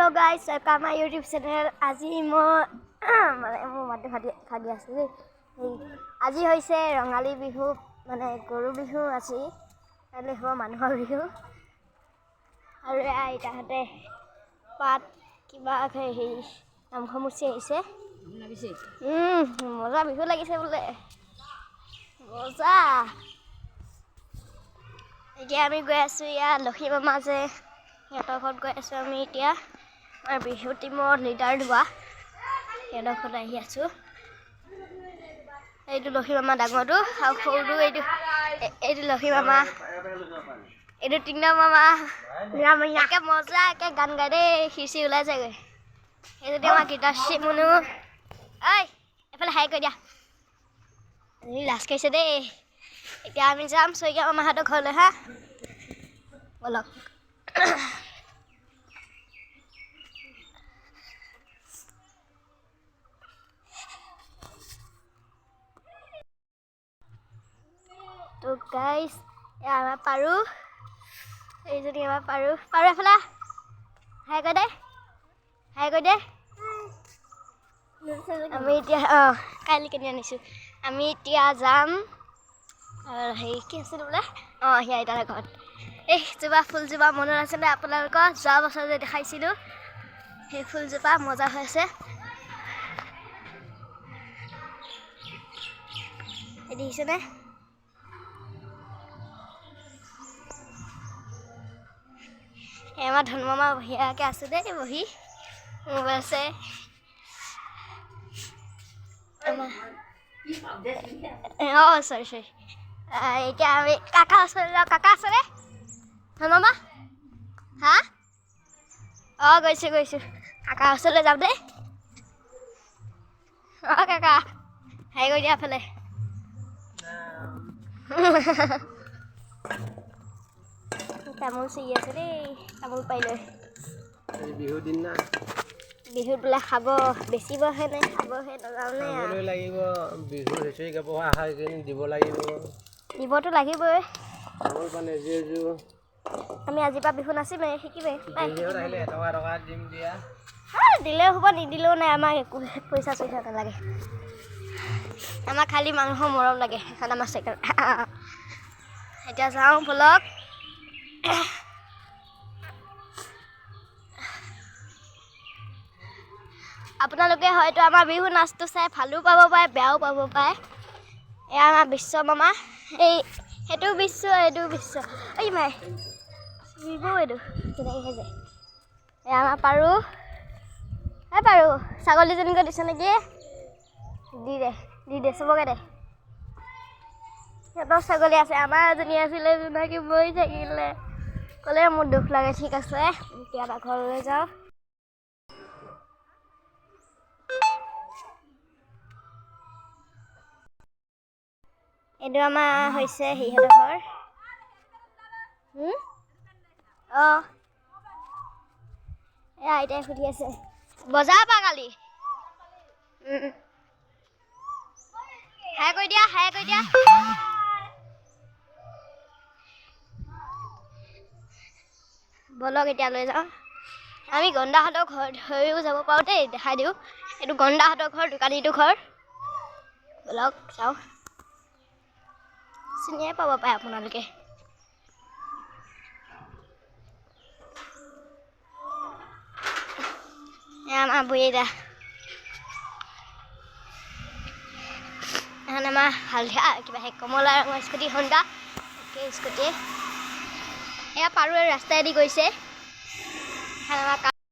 hello guys welcome my YouTube channel আজি মানে মোৰ মাতে ভাগি আছে দেই আজি হৈছে ৰঙালী বিহু মানে গৰু বিহু আজি কাইলৈ হ'ব মানুহৰ বিহু আৰু আইতাহঁতে পাত কিবা হেৰি নামখমুচি আহিছে মজা বিহু লাগিছে বোলে মজা এতিয়া আমি গৈ আছোঁ ইয়াত লক্ষী মামা যে সিহঁতৰ ঘৰত গৈ আছোঁ আমি এতিয়া আমাৰ বিহু টিমৰ লিডাৰ হোৱা সিহঁতৰ ঘৰত আহি আছোঁ এইটো লক্ষী মামা ডাঙৰটো আৰু সৰুটো এইটো লক্ষী মামা এইটো টিংনা মামা একে মজা একে গান গাই দেই খিৰচি ওলাই যায়গৈ এইটো আমাৰ গীতাশ্ৰী মুনু ঐ এফালে হাই কৰি দিয়া লাজ কৰিছে দেই এতিয়া আমি যাম শইকীয়া মামাহঁতৰ ঘৰলৈ হা বলক তো গাইস আমাৰ পাৰু এইজনী আমাৰ পাৰু এফালে হাই কৰি দে আমি এতিয়া কাইলৈ কিনি আনিছোঁ আমি এতিয়া যাম হেৰি কি আছিল বোলে সেয়া আইতাৰ ঘৰত এই জোপা ফুলজোপা মনত আছেনে আপোনালোকৰ যোৱা বছৰ যে দেখাইছিলোঁ সেই ফুলজোপা মজা হৈছে দেখিছেনে আমাৰ ধন মামা বহিয়াকৈ আছে দেই বহি মোবাইল আছে চৰি এতিয়া আমি কাকা ওচৰলৈ যাওঁ কাকা আছেনে ধন মামা হা গৈছোঁ কাকা ওচৰলৈ যাম দেই কাকা হেৰি কৰি দিয়া এফালে তামোল ছিগি আছে দেই তামোল পাই লৈ বিহুৰ দিন না বিহুত বোলে খাব বেচিবহে নে খাবহে নাজানে খাবলৈ লাগিব বিহু হুঁচৰি গাব আহাৰ দিব লাগিব দিবতো লাগিবই তামোল পাণ এযোৰ আমি আজিৰ পৰা বিহু নাচিমেই শিকিমেই আহিলে এটকা দিম দিয়া দিলেও হ'ব নিদিলেও নাই আমাক একো পইচা চইচা নালাগে আমাক খালি মানুহৰ মৰম লাগে সেইখন আমাৰ চেকেণ্ড এতিয়া যাওঁ বলক আপোনালোকে হয়তো আমাৰ বিহু নাচটো চাই ভালো পাব পাৰে বেয়াও পাব পাৰে এয়া আমাৰ বিশ্ব মামা সেইটো বিশ্ব এই মাই বিহু এইটো কেনেকৈ যায় এয়া আমাৰ পাৰু ছাগলীজনীকৈ দিছে নেকি দি দে চবকে দে সিহঁতৰ ছাগলী আছে আমাৰ এজনী আছিলে জোনাকী মৰি থাকিলে ক'লে মোৰ দুখ লাগে ঠিক আছে এতিয়া আমাৰ ঘৰলৈ যাওঁ এইটো আমাৰ হৈছে সিহঁতৰ ঘৰ এয়া আইতাই সুধি আছে বজাৰ পা কালি হাই কৰি দিয়া বলক এতিয়া লৈ যাওঁ আমি গণ্ডাহঁতৰ ঘৰত হৈও যাব পাৰোঁ দেই দেখাই দিওঁ এইটো গণ্ডাহঁতৰ ঘৰ দোকানীটো ঘৰ বলক যাওঁ চিনিয়ে পাব পাৰে আপোনালোকে আমাৰ বৈদা এখন আমাৰ হালধীয়া কিবা কমলা ৰঙৰ স্কুটি হণ্ডা স্কুটি এয়া পাৰুৱে ৰাস্তাইদি গৈছে এখন আমাৰ